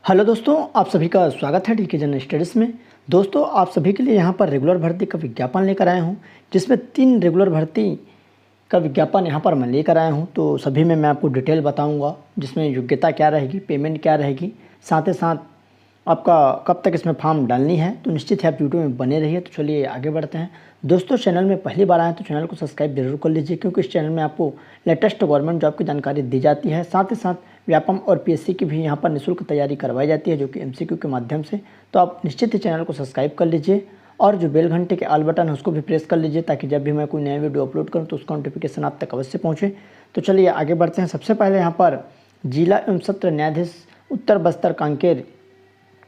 Hello दोस्तों, आप सभी का स्वागत है डीके जनरल स्टडीज़ में। दोस्तों, आप सभी के लिए यहाँ पर रेगुलर भर्ती का विज्ञापन लेकर आया हूँ, जिसमें 3 रेगुलर भर्ती का विज्ञापन यहाँ पर मैं लेकर आया हूँ। तो सभी में मैं आपको डिटेल बताऊँगा, जिसमें योग्यता क्या रहेगी, पेमेंट क्या रहेगी, साथ ही साथ आपका कब तक इसमें फॉर्म डालनी है। तो निश्चित है आप वीडियो में बने रहिए। तो चलिए आगे बढ़ते हैं। दोस्तों, चैनल में पहली बार आए तो चैनल को सब्सक्राइब जरूर कर लीजिए, क्योंकि इस चैनल में आपको लेटेस्ट गवर्नमेंट जॉब की जानकारी दी जाती है। साथ ही साथ व्यापम और पीएससी की भी यहाँ पर निःशुल्क तैयारी करवाई जाती है, जो कि एमसीक्यू के माध्यम से। तो आप निश्चित ही चैनल को सब्सक्राइब कर लीजिए और जो बेल घंटे के ऑल बटन है उसको भी प्रेस कर लीजिए, ताकि जब भी मैं कोई नया वीडियो अपलोड करूँ तो उसका नोटिफिकेशन आप तक अवश्य पहुँचे। तो चलिए आगे बढ़ते हैं। सबसे पहले यहाँ पर जिला एवं सत्र न्यायाधीश उत्तर बस्तर कांकेर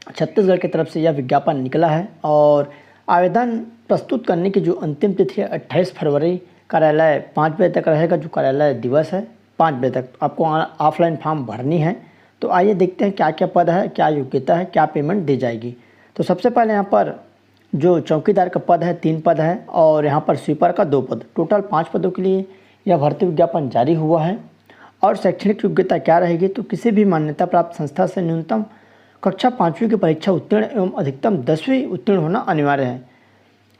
छत्तीसगढ़ की तरफ से यह विज्ञापन निकला है। और आवेदन प्रस्तुत करने की जो अंतिम तिथि है 28 फरवरी, कार्यालय 5 बजे तक रहेगा। जो कार्यालय दिवस है 5 बजे तक आपको ऑफलाइन फॉर्म भरनी है। तो आइए देखते हैं क्या क्या पद है, क्या योग्यता है, क्या पेमेंट दी जाएगी। तो सबसे पहले यहाँ पर जो चौकीदार का पद है 3 पद है, और यहाँ पर स्वीपर का 2 पद, टोटल 5 पदों के लिए यह भर्ती विज्ञापन जारी हुआ है। और शैक्षणिक योग्यता क्या रहेगी, तो किसी भी मान्यता प्राप्त संस्था से न्यूनतम कक्षा 5वीं की परीक्षा उत्तीर्ण एवं अधिकतम 10वीं उत्तीर्ण होना अनिवार्य है।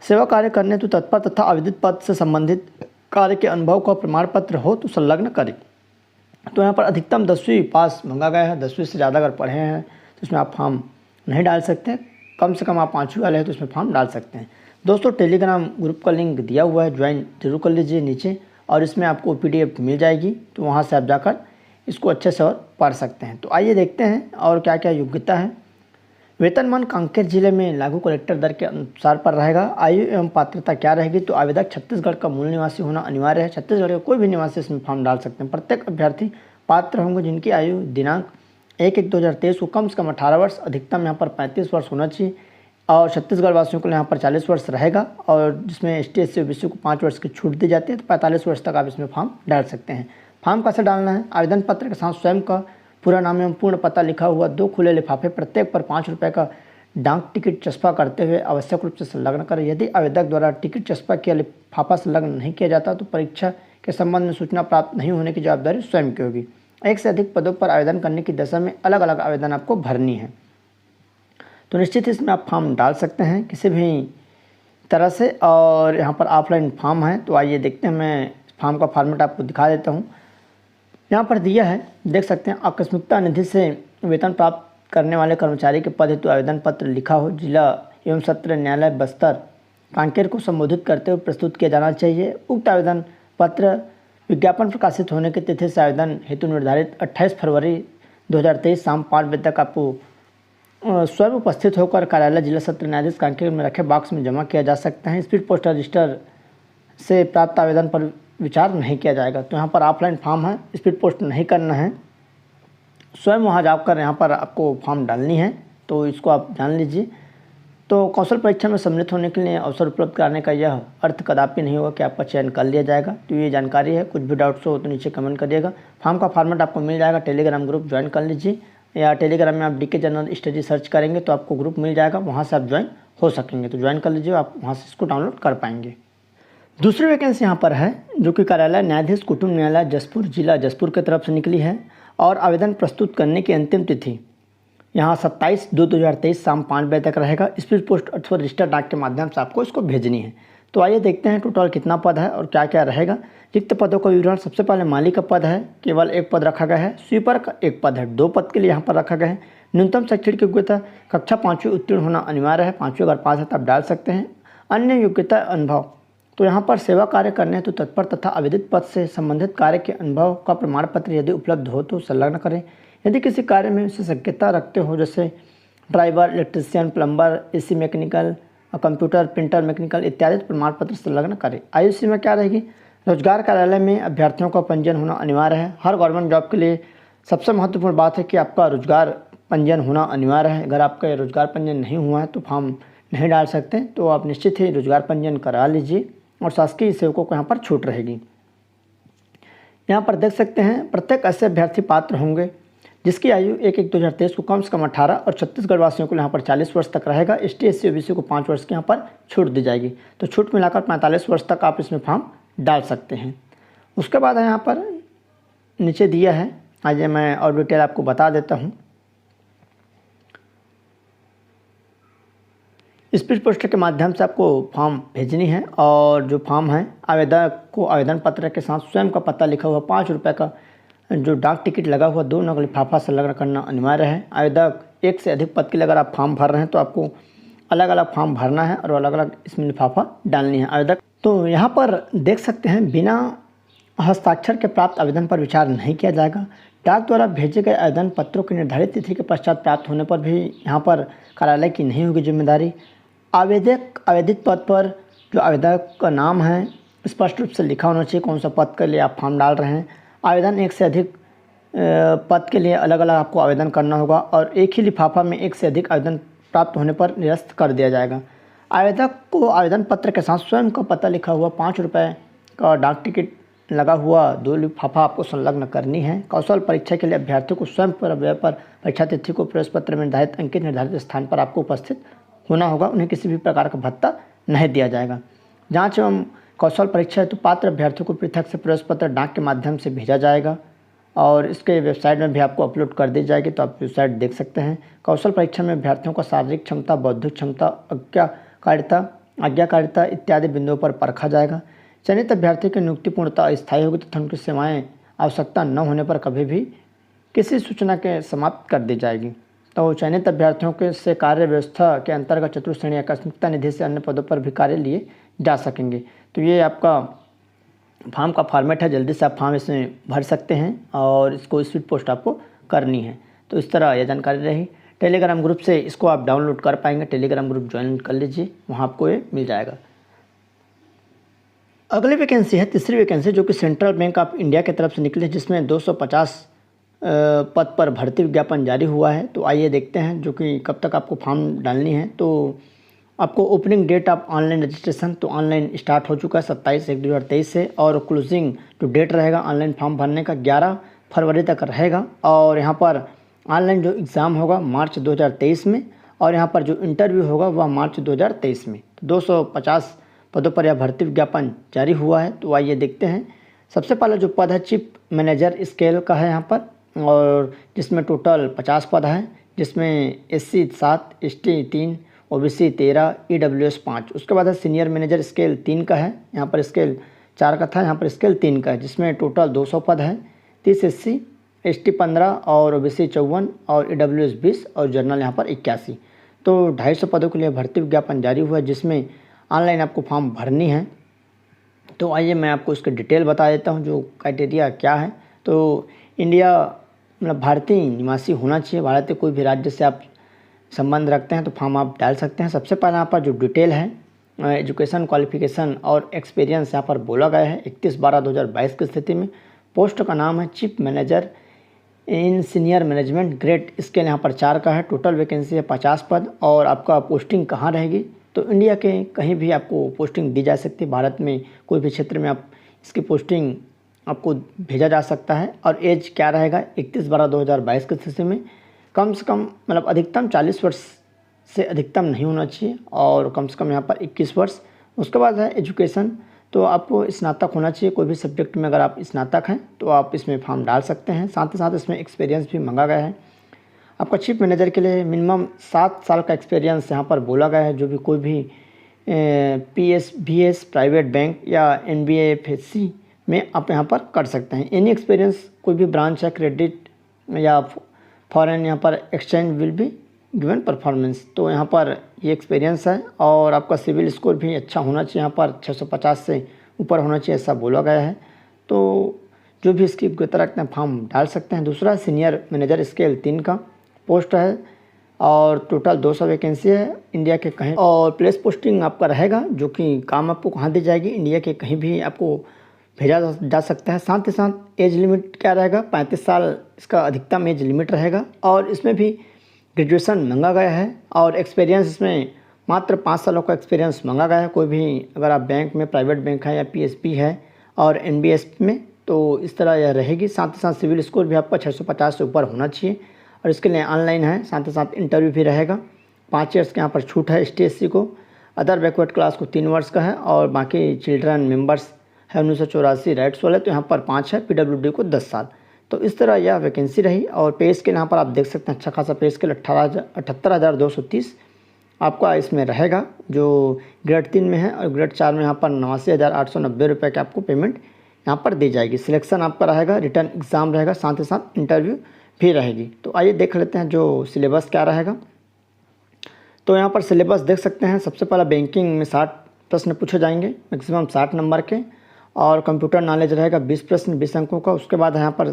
सेवा कार्य करने तो तत्पर तथा आवेदित पद से संबंधित कार्य के अनुभव का प्रमाण पत्र हो तो संलग्न करें। तो यहाँ पर अधिकतम 10वीं पास मांगा गया है। 10वीं से ज़्यादा अगर पढ़े हैं तो इसमें आप फॉर्म नहीं डाल सकते। कम से कम आप 5वीं वाले हैं तो इसमें फॉर्म डाल सकते हैं। दोस्तों, टेलीग्राम ग्रुप का लिंक दिया हुआ है, ज्वाइन जरूर कर लीजिए नीचे, और इसमें आपको PDF मिल जाएगी। तो वहाँ से आप जाकर इसको अच्छे से और पढ़ सकते हैं। तो आइए देखते हैं और क्या क्या योग्यता है। वेतनमान कांकेर जिले में लागू कलेक्टर दर के अनुसार पर रहेगा। आयु एवं पात्रता क्या रहेगी, तो आवेदक छत्तीसगढ़ का मूल निवासी होना अनिवार्य है। छत्तीसगढ़ के कोई भी निवासी इसमें फॉर्म डाल सकते हैं। प्रत्येक अभ्यर्थी पात्र होंगे जिनकी आयु दिनांक 1/1/2023 को कम से कम 18 वर्ष, अधिकतम यहाँ पर 35 वर्ष होना चाहिए। और छत्तीसगढ़ वासियों को यहाँ पर 40 वर्ष रहेगा, और जिसमें ST SC OBC को 5 वर्ष की छूट दी जाती है। तो 45 वर्ष तक आप इसमें फॉर्म डाल सकते हैं। फॉर्म कैसे डालना है, आवेदन पत्र के साथ स्वयं का पूरा नाम एवं पूर्ण पता लिखा हुआ 2 खुले लिफाफे, प्रत्येक पर 5 रुपये का डाक टिकट चस्पा करते हुए आवश्यक रूप से संलग्न करें। यदि आवेदक द्वारा टिकट चस्पा किया लिफाफा संलग्न नहीं किया जाता तो परीक्षा के संबंध में सूचना प्राप्त नहीं होने की जवाबदारी स्वयं की होगी। एक से अधिक पदों पर आवेदन करने की दशा में अलग अलग आवेदन आपको भरनी है। तो निश्चित ही इसमें आप फॉर्म डाल सकते हैं किसी भी तरह से। और यहाँ पर ऑफलाइन फॉर्म है। तो आइए देखते हैं, मैं फॉर्म का फॉर्मेट आपको दिखा देता हूँ। यहाँ पर दिया है, देख सकते हैं। आकस्मिकता निधि से वेतन प्राप्त करने वाले कर्मचारी के पद हेतु आवेदन पत्र लिखा हो जिला एवं सत्र न्यायालय बस्तर कांकेर को संबोधित करते हुए प्रस्तुत किया जाना चाहिए। उक्त आवेदन पत्र विज्ञापन प्रकाशित होने की तिथि से आवेदन हेतु निर्धारित 28 फरवरी 2023 शाम 5 बजे तक आपको स्वयं उपस्थित होकर कार्यालय जिला सत्र न्यायाधीश कांकेर में रखे बॉक्स में जमा किया जा सकता है। स्पीड पोस्टल रजिस्टर से प्राप्त आवेदन पर विचार नहीं किया जाएगा। तो यहाँ पर ऑफलाइन फॉर्म है, स्पीड पोस्ट नहीं करना है, स्वयं वहाँ जाकर यहाँ पर आपको फॉर्म डालनी है। तो इसको आप जान लीजिए। तो कौशल परीक्षा में सम्मिलित होने के लिए अवसर उपलब्ध कराने का यह अर्थ कदापि नहीं होगा कि आपका चयन कर लिया जाएगा। तो ये जानकारी है। कुछ भी डाउट्स हो तो नीचे कमेंट करिएगा। फॉर्म का फॉर्मेट आपको मिल जाएगा। टेलीग्राम ग्रुप ज्वाइन कर लीजिए, या टेलीग्राम में आप डीके जनरल स्टडी सर्च करेंगे तो आपको ग्रुप मिल जाएगा, वहाँ से आप ज्वाइन हो सकेंगे। तो ज्वाइन कर लीजिए, आप वहाँ से इसको डाउनलोड कर पाएंगे। दूसरी वैकेंसी यहाँ पर है, जो कि कार्यालय न्यायाधीश कुटुंब न्यायालय जसपुर जिला जसपुर की तरफ से निकली है। और आवेदन प्रस्तुत करने की अंतिम तिथि यहाँ 27/2/2023 शाम 5 बजे तक रहेगा। स्पीड पोस्ट अथवा रजिस्टर्ड डाक के माध्यम से आपको इसको भेजनी है। तो आइए देखते हैं टोटल कितना पद है और क्या क्या रहेगा। रिक्त पदों का विवरण। सबसे पहले माली का पद है, केवल 1 पद रखा गया है। स्वीपर का 1 पद है, 2 पद के लिए यहाँ पर रखा गया है। न्यूनतम शैक्षणिक योग्यता कक्षा 5वीं उत्तीर्ण होना अनिवार्य है। 5वीं अगर पास है तब डाल सकते हैं। अन्य योग्यता अनुभव, तो यहाँ पर सेवा कार्य करने तो तत्पर तथा आवेदित पद से संबंधित कार्य के अनुभव का प्रमाण पत्र यदि उपलब्ध हो तो संलग्न करें। यदि किसी कार्य में विशेषज्ञता रखते हो, जैसे driver, electrician, plumber, AC mechanical, computer, printer mechanical इत्यादि, प्रमाण पत्र संलग्न करें। आयु सीमा क्या रहेगी, रोजगार कार्यालय में अभ्यर्थियों का पंजीयन होना अनिवार्य है। हर गवर्नमेंट जॉब के लिए सबसे महत्वपूर्ण बात है कि आपका रोजगार पंजीयन होना अनिवार्य है। अगर आपका रोजगार पंजीयन नहीं हुआ है तो फॉर्म नहीं डाल सकते। तो आप निश्चित ही रोजगार पंजीयन करा लीजिए, और शासकीय सेवकों को यहाँ पर छूट रहेगी। यहाँ पर देख सकते हैं, प्रत्येक ऐसे अभ्यर्थी पात्र होंगे जिसकी आयु 1/1/2023 को कम से कम 18, और छत्तीसगढ़ वासियों को यहाँ पर 40 वर्ष तक रहेगा। ST SC OBC को 5 वर्ष की यहाँ पर छूट दी जाएगी। तो छूट मिलाकर 45 वर्ष तक आप इसमें फॉर्म डाल सकते हैं। उसके बाद यहाँ पर नीचे दिया है, आइए मैं और डिटेल आपको बता देता हूँ। स्पीड पोस्ट के माध्यम से आपको फॉर्म भेजनी है और जो फॉर्म है आवेदक को आवेदन पत्र के साथ स्वयं का पता लिखा हुआ 5 रुपये का जो डाक टिकट लगा हुआ 2 नकल लिफाफा संलग्न करना अनिवार्य है। आवेदक एक से अधिक पद के लिए अगर आप फॉर्म भर रहे हैं तो आपको अलग अलग फॉर्म भरना है और अलग अलग इसमें लिफाफा डालनी है आवेदक। तो यहाँ पर देख सकते हैं बिना हस्ताक्षर के प्राप्त आवेदन पर विचार नहीं किया जाएगा। डाक द्वारा भेजे गए आवेदन पत्रों की निर्धारित तिथि के पश्चात प्राप्त होने पर भी यहाँ पर कार्यालय की नहीं होगी जिम्मेदारी। आवेदक आवेदित पद पर जो आवेदक का नाम है स्पष्ट रूप से लिखा होना चाहिए, कौन सा पद के लिए आप फॉर्म डाल रहे हैं। आवेदन एक से अधिक पद के लिए अलग अलग आपको आवेदन करना होगा और एक ही लिफाफा में एक से अधिक आवेदन प्राप्त होने पर निरस्त कर दिया जाएगा। आवेदक को आवेदन पत्र के साथ स्वयं का पता लिखा हुआ 5 रुपये का डाक टिकट लगा हुआ 2 लिफाफा आपको संलग्न करनी है। कौशल परीक्षा के लिए अभ्यर्थियों को स्वयं पर व्यय पर परीक्षा तिथि को प्रवेश पत्र में निर्धारित अंकित निर्धारित स्थान पर आपको उपस्थित होना होगा। उन्हें किसी भी प्रकार का भत्ता नहीं दिया जाएगा। जांच एवं कौशल परीक्षा हेतु पात्र अभ्यर्थियों को पृथक से प्रवेश पत्र डाक के माध्यम से भेजा जाएगा और इसके वेबसाइट में भी आपको अपलोड कर दी जाएगी, तो आप वेबसाइट देख सकते हैं। कौशल परीक्षा में अभ्यर्थियों का शारीरिक क्षमता, बौद्धिक क्षमता, आज्ञाकारिता इत्यादि बिंदुओं पर परखा जाएगा। चयनित अभ्यर्थी की नियुक्ति पूर्णतः अस्थायी होगी तथा उनकी सेवाएं आवश्यकता न होने पर कभी भी किसी सूचना के समाप्त कर दी जाएगी। तो चयनित अभ्यर्थियों के से कार्य व्यवस्था के अंतर्गत चतुर्थ श्रेणी आकस्मिकता निधि से अन्य पदों पर भी कार्य लिए जा सकेंगे। तो ये आपका फॉर्म का फॉर्मेट है, जल्दी से आप फॉर्म इसमें भर सकते हैं और इसको स्पीड पोस्ट आपको करनी है। तो इस तरह यह जानकारी रही। टेलीग्राम ग्रुप से इसको आप डाउनलोड कर पाएंगे, टेलीग्राम ग्रुप ज्वाइन कर लीजिए, वहाँ आपको ये मिल जाएगा। अगली वैकेंसी है तीसरी वैकेंसी जो कि सेंट्रल बैंक ऑफ इंडिया की तरफ से निकली है, जिसमें 250 पद पर भर्ती विज्ञापन जारी हुआ है। तो आइए देखते हैं जो कि कब तक आपको फॉर्म डालनी है। तो आपको opening date of online registration तो ऑनलाइन स्टार्ट हो चुका है 27/1/2023 से और क्लोजिंग जो डेट रहेगा ऑनलाइन फॉर्म भरने का 11 फरवरी तक रहेगा। और यहाँ पर ऑनलाइन जो एग्ज़ाम होगा मार्च 2023 में और यहाँ पर जो इंटरव्यू होगा वह मार्च 2023 में। 250 पदों पर यह भर्ती विज्ञापन जारी हुआ है। तो आइए देखते हैं। सबसे पहला जो पद है चीफ मैनेजर स्केल का है यहाँ पर, और जिसमें टोटल 50 पद हैं, जिसमें SC 7, ST 3, OBC 13, EWS 5। उसके बाद है सीनियर मैनेजर स्केल 3 का है, यहाँ पर स्केल 4 का था, यहाँ पर स्केल 3 का है, जिसमें टोटल 200 पद हैं। 30 SC, ST 15 और OBC 54 और EWS 20 और जनरल यहाँ पर 81। तो 250 पदों के लिए भर्ती विज्ञापन जारी हुआ है, जिसमें ऑनलाइन आपको फॉर्म भरनी है। तो आइए मैं आपको इसके डिटेल बता देता हूँ जो क्राइटेरिया क्या है। तो इंडिया मतलब भारतीय निवासी होना चाहिए। भारत के कोई भी राज्य से आप संबंध रखते हैं तो फॉर्म आप डाल सकते हैं। सबसे पहले यहाँ पर जो डिटेल है एजुकेशन, क्वालिफिकेशन और एक्सपीरियंस यहाँ पर बोला गया है 31/12/2022 की स्थिति में। पोस्ट का नाम है चीफ मैनेजर इन सीनियर मैनेजमेंट ग्रेड स्केल, यहाँ पर 4 का है। टोटल वैकेंसी है 50 पद। और आपका पोस्टिंग कहाँ रहेगी तो इंडिया के कहीं भी आपको पोस्टिंग दी जा सकती है। भारत में कोई भी क्षेत्र में आप इसकी पोस्टिंग आपको भेजा जा सकता है। और एज क्या रहेगा 31/12/2022 की स्थिति में कम से कम मतलब अधिकतम 40 वर्ष से अधिकतम नहीं होना चाहिए और कम से कम यहाँ पर 21 वर्ष। उसके बाद है एजुकेशन, तो आपको स्नातक होना चाहिए। कोई भी सब्जेक्ट में अगर आप स्नातक हैं तो आप इसमें फॉर्म डाल सकते हैं। साथ ही साथ इसमें एक्सपीरियंस भी मांगा गया है। आपका चीफ मैनेजर के लिए मिनिमम 7 साल का एक्सपीरियंस यहाँ पर बोला गया है। जो भी कोई भी PSBS प्राइवेट बैंक या NBA FSC में आप यहाँ पर कर सकते हैं। एनी एक्सपीरियंस कोई भी ब्रांच है क्रेडिट या फॉरेन, यहाँ पर exchange will be given performance. तो यहाँ पर ये एक्सपीरियंस है। और आपका सिविल स्कोर भी अच्छा होना चाहिए, यहाँ पर 650 से ऊपर होना चाहिए ऐसा बोला गया है। तो जो भी इसकी योग्यता रखते हैं फॉर्म डाल सकते हैं। दूसरा सीनियर मैनेजर स्केल 3 का पोस्ट है और टोटल 200 वैकेंसी है इंडिया के कहीं। और प्लेस पोस्टिंग आपका रहेगा जो कि काम आपको कहाँ दी जाएगी, इंडिया के कहीं भी आपको भेजा जा सकता है। साथ ही साथ एज लिमिट क्या रहेगा 35 साल इसका अधिकतम एज लिमिट रहेगा। और इसमें भी ग्रेजुएशन मांगा गया है और एक्सपीरियंस इसमें मात्र 5 सालों का एक्सपीरियंस मांगा गया है। कोई भी अगर आप बैंक में प्राइवेट बैंक है या PSP है और NBS में तो इस तरह यह रहेगी। साथ ही साथ सिविल स्कोर भी आपका 650 से ऊपर होना चाहिए और इसके लिए ऑनलाइन है। साथ ही साथ इंटरव्यू भी रहेगा। 5 ईयर्स के यहाँ पर छूट है ST SC को। अदर बैकवर्ड क्लास को 3 वर्ष का है और बाकी चिल्ड्रन मेंबर्स है 1984 राइट्स वाले तो यहाँ पर 5 है। PWD को 10 साल। तो इस तरह यह वैकेंसी रही। और पे स्केल यहाँ पर आप देख सकते हैं अच्छा खासा पे स्केल 78,230 आपका इसमें रहेगा, जो ग्रेड 3 में है और ग्रेड 4 में यहाँ पर 89,890 रुपये की आपको पेमेंट यहाँ पर दी जाएगी। सिलेक्शन आपका रहेगा, रिटर्न एग्ज़ाम रहेगा, साथ ही साथ इंटरव्यू भी रहेगी। तो आइए देख लेते हैं जो सिलेबस क्या रहेगा। तो यहाँ पर सिलेबस देख सकते हैं। सबसे पहला बैंकिंग में 60 प्रश्न पूछे जाएंगे, मैक्सिमम 60 नंबर के, और कंप्यूटर नॉलेज रहेगा 20 प्रश्न 20 अंकों का। उसके बाद यहाँ पर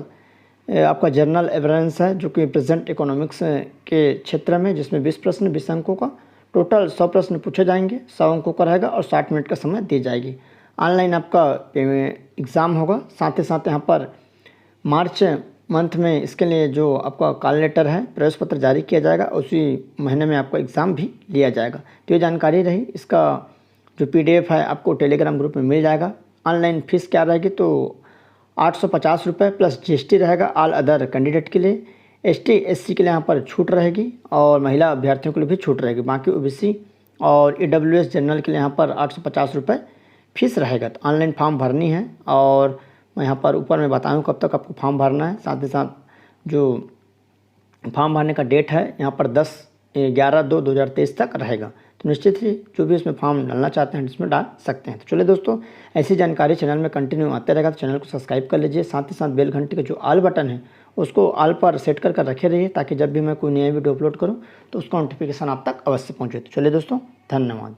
आपका जनरल अवेयरनेस है जो कि प्रेजेंट इकोनॉमिक्स के क्षेत्र में, जिसमें 20 प्रश्न 20 अंकों का, टोटल 100 प्रश्न पूछे जाएंगे, 100 अंकों का रहेगा और 60 मिनट का समय दी जाएगी। ऑनलाइन आपका एग्ज़ाम होगा। साथ ही साथ यहाँ पर मार्च मंथ में इसके लिए जो आपका कॉल लेटर है, प्रवेश पत्र जारी किया जाएगा, उसी महीने में आपका एग्ज़ाम भी लिया जाएगा। तो ये जानकारी रही। इसका जो PDF है आपको टेलीग्राम ग्रुप में मिल जाएगा। ऑनलाइन फ़ीस क्या रहेगी तो 850 रुपये प्लस GST रहेगा ऑल अदर कैंडिडेट के लिए। ST SC के लिए यहाँ पर छूट रहेगी और महिला अभ्यर्थियों के लिए भी छूट रहेगी। बाकी OBC और EWS जनरल के लिए यहाँ पर 850 रुपये फीस रहेगा। तो ऑनलाइन फॉर्म भरनी है और मैं यहाँ पर ऊपर में बताऊँ कब तक आपको फॉर्म भरना है। साथ ही साथ जो फॉर्म भरने का डेट है यहाँ पर 10/11/2023 तक रहेगा। तो निश्चित ही जो भी इसमें फॉर्म डालना चाहते हैं इसमें डाल सकते हैं। तो चलिए दोस्तों, ऐसी जानकारी चैनल में कंटिन्यू आते रहेगा, तो चैनल को सब्सक्राइब कर लीजिए। साथ ही साथ बेल घंटी का जो ऑल बटन है उसको ऑल पर सेट कर रखे रहिए, ताकि जब भी मैं कोई नया वीडियो अपलोड करूँ तो उसका नोटिफिकेशन आप तक अवश्य पहुँचे। तो चलिए दोस्तों, धन्यवाद।